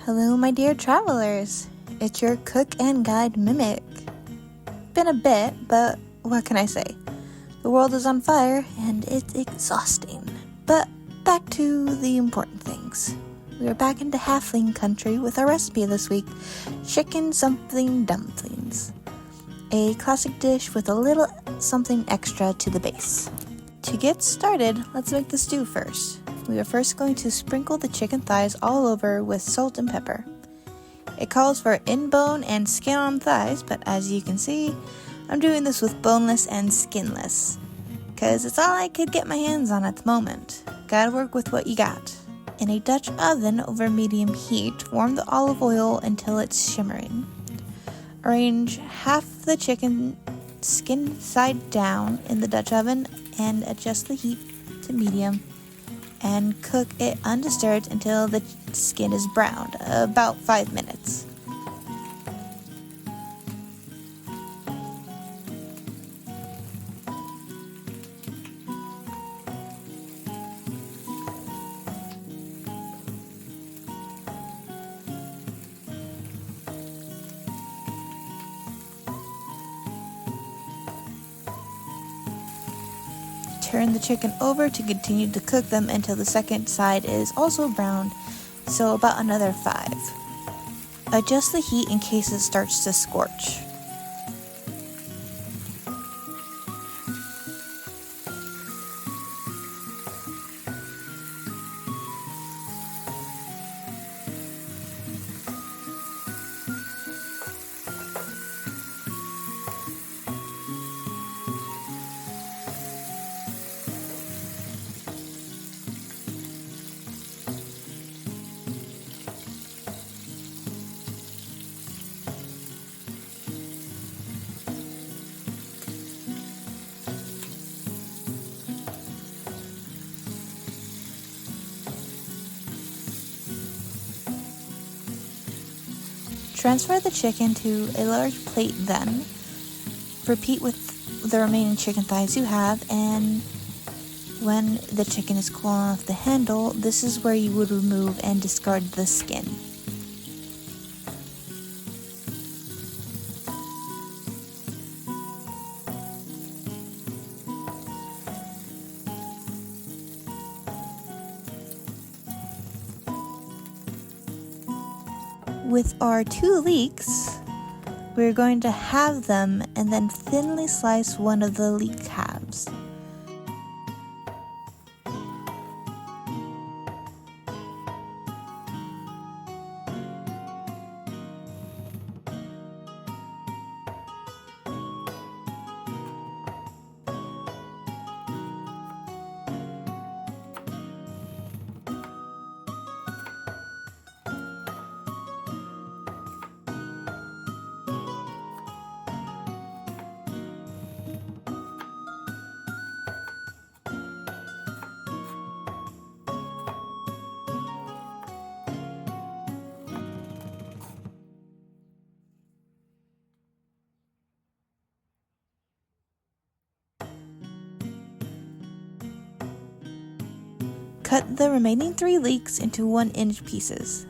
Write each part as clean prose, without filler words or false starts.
Hello, my dear travelers. It's your cook and guide Mimic. Been a bit, but what can I say? The world is on fire and it's exhausting. But back to the important things. We are back into halfling country with our recipe this week, chicken something dumplings. A classic dish with a little something extra to the base. To get started, let's make the stew first. We are first going to sprinkle the chicken thighs all over with salt and pepper. It calls for in-bone and skin-on thighs, but as you can see, I'm doing this with boneless and skinless, cause it's all I could get my hands on at the moment. Gotta work with what you got. In a Dutch oven over medium heat, warm the olive oil until it's shimmering. Arrange half the chicken skin side down in the Dutch oven and adjust the heat to medium and cook it undisturbed until the skin is browned, about 5 minutes. Turn the chicken over to continue to cook them until the second side is also browned, so about another 5. Adjust the heat in case it starts to scorch. Transfer the chicken to a large plate then. Repeat with the remaining chicken thighs you have, and when the chicken is cool enough to handle, this is where you would remove and discard the skin. With our 2 leeks, we're going to halve them and then thinly slice one of the leek halves. Cut the remaining 3 leeks into 1-inch pieces.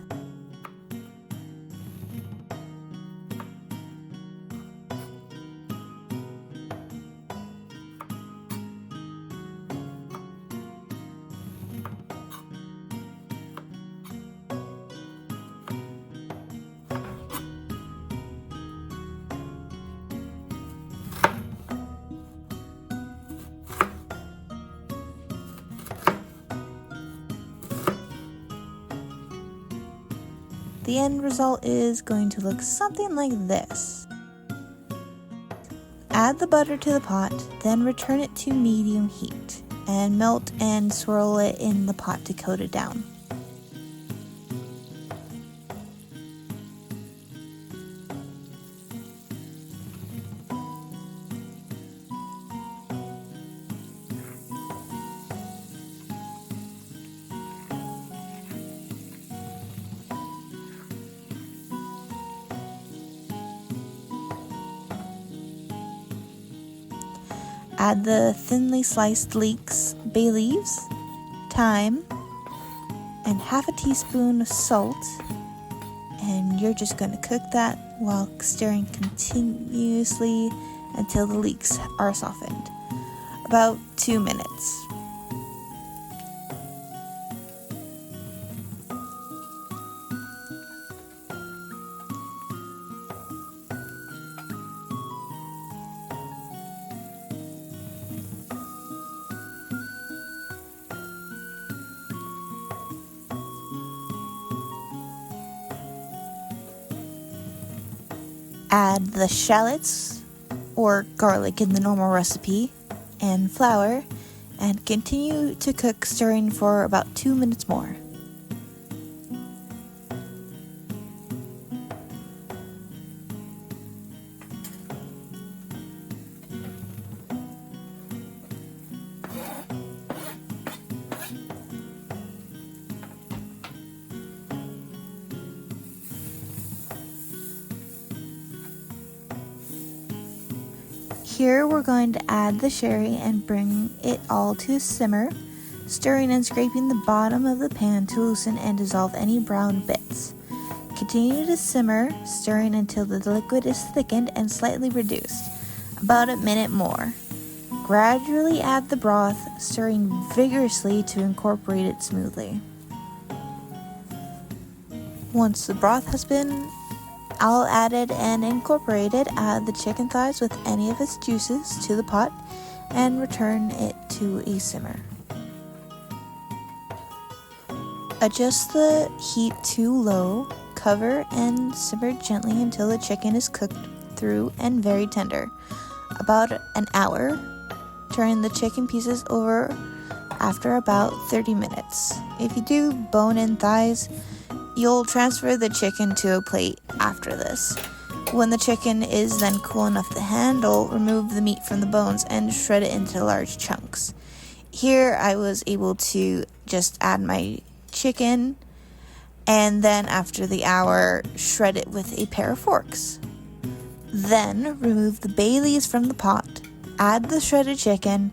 The end result is going to look something like this. Add the butter to the pot, then return it to medium heat, and melt and swirl it in the pot to coat it down. Add the thinly sliced leeks, bay leaves, thyme, and half a teaspoon of salt, and you're just going to cook that while stirring continuously until the leeks are softened. About 2 minutes. Add the shallots or garlic in the normal recipe and flour and continue to cook, stirring for about 2 minutes more. Here we're going to add the sherry and bring it all to a simmer, stirring and scraping the bottom of the pan to loosen and dissolve any brown bits. Continue to simmer, stirring until the liquid is thickened and slightly reduced, about a minute more. Gradually add the broth, stirring vigorously to incorporate it smoothly. Once the broth has been all added and incorporated, add the chicken thighs with any of its juices to the pot and return it to a simmer. Adjust the heat to low, cover and simmer gently until the chicken is cooked through and very tender, about an hour. Turn the chicken pieces over after about 30 minutes. If you do bone-in thighs, you'll transfer the chicken to a plate after this. When the chicken is then cool enough to handle, remove the meat from the bones and shred it into large chunks. Here I was able to just add my chicken and then after the hour, shred it with a pair of forks. Then remove the bay leaves from the pot, add the shredded chicken,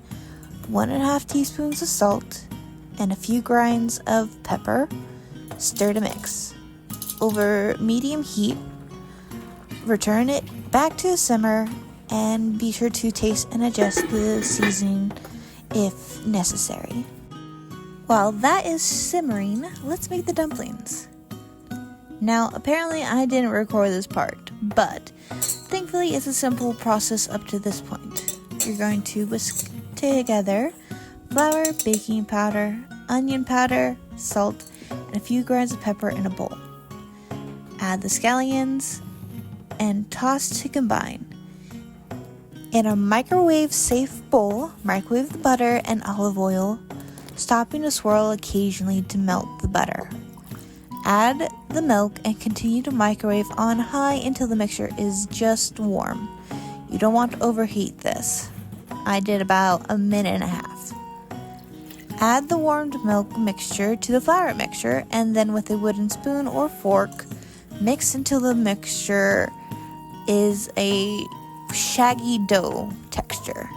1.5 teaspoons of salt, and a few grinds of pepper. Stir to mix. Over medium heat, return it back to a simmer and be sure to taste and adjust the seasoning if necessary. While that is simmering, let's make the dumplings. Now, apparently I didn't record this part, but thankfully it's a simple process up to this point. You're going to whisk together flour, baking powder, onion powder, salt, and a few grains of pepper in a bowl. Add the scallions and toss to combine. In a microwave-safe bowl, microwave the butter and olive oil, stopping to swirl occasionally to melt the butter. Add the milk and continue to microwave on high until the mixture is just warm. You don't want to overheat this. I did about a minute and a half. Add the warmed milk mixture to the flour mixture and then with a wooden spoon or fork, mix until the mixture is a shaggy dough texture.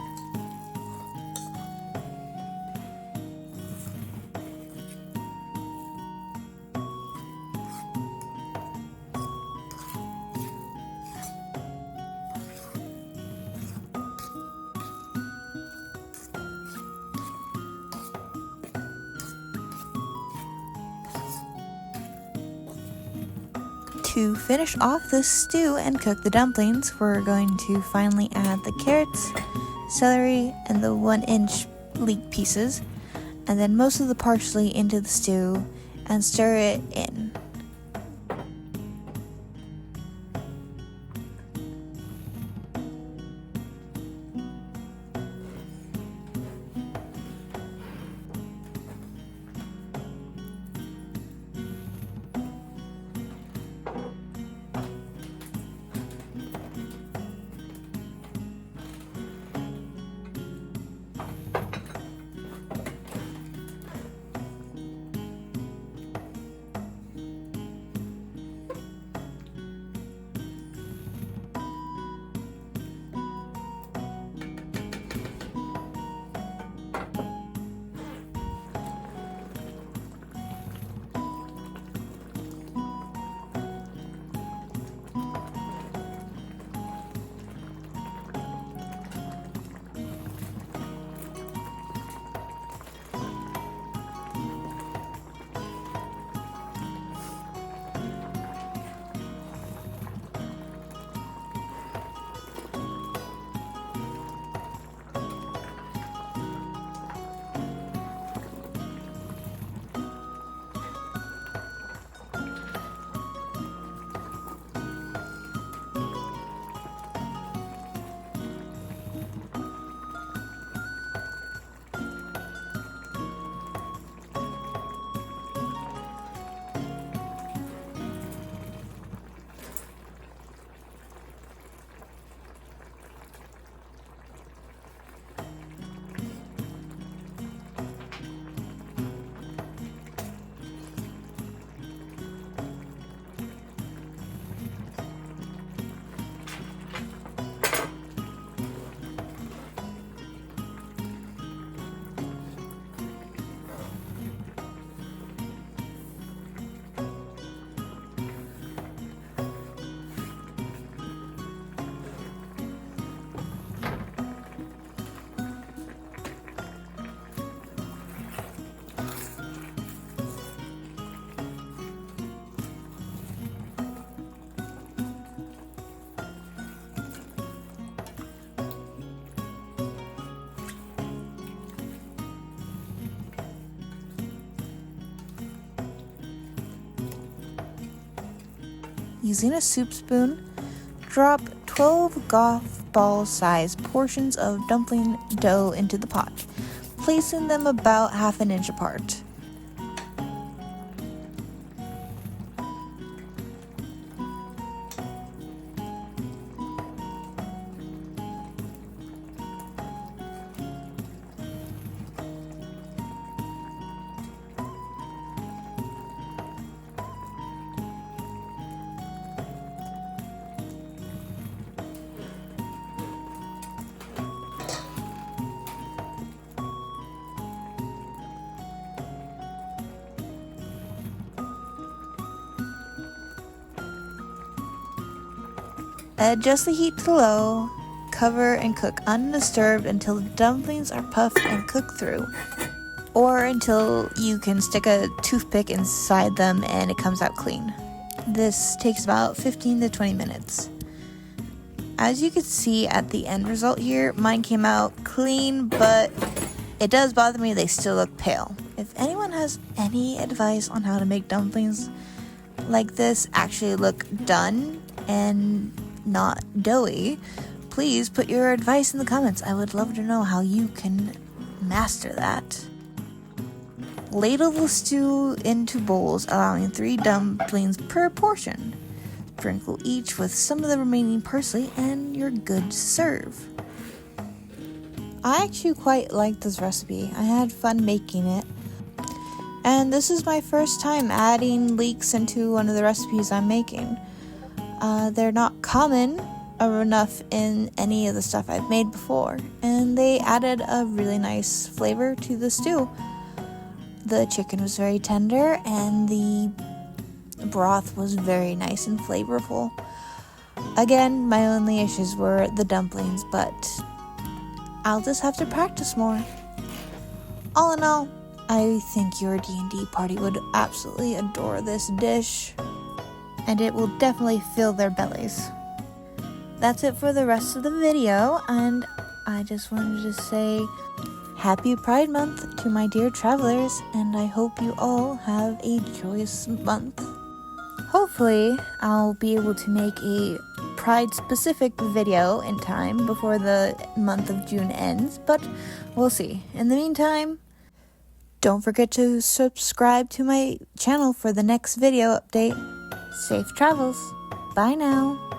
To finish off the stew and cook the dumplings, we're going to finally add the carrots, celery, and the 1-inch leek pieces, and then most of the parsley into the stew and stir it in. using a soup spoon, drop 12 golf ball sized portions of dumpling dough into the pot, placing them about half an inch apart. Adjust the heat to low, cover and cook undisturbed until the dumplings are puffed and cooked through, or until you can stick a toothpick inside them and it comes out clean. This takes about 15 to 20 minutes. As you can see at the end result here, mine came out clean, but it does bother me they still look pale. If anyone has any advice on how to make dumplings like this actually look done and not doughy, please put your advice in the comments. I would love to know how you can master that. Ladle the stew into bowls, allowing 3 dumplings per portion. Sprinkle each with some of the remaining parsley and you're good to serve. I actually quite like this recipe. I had fun making it. And this is my first time adding leeks into one of the recipes I'm making. They're not common enough in any of the stuff I've made before, and they added a really nice flavor to the stew. The chicken was very tender, and the broth was very nice and flavorful. Again, my only issues were the dumplings, but I'll just have to practice more. All in all, I think your D&D party would absolutely adore this dish, and it will definitely fill their bellies. That's it for the rest of the video, and I just wanted to say Happy Pride Month to my dear travelers, and I hope you all have a joyous month. Hopefully, I'll be able to make a Pride-specific video in time before the month of June ends, but we'll see. In the meantime, don't forget to subscribe to my channel for the next video update. Safe travels. Bye now.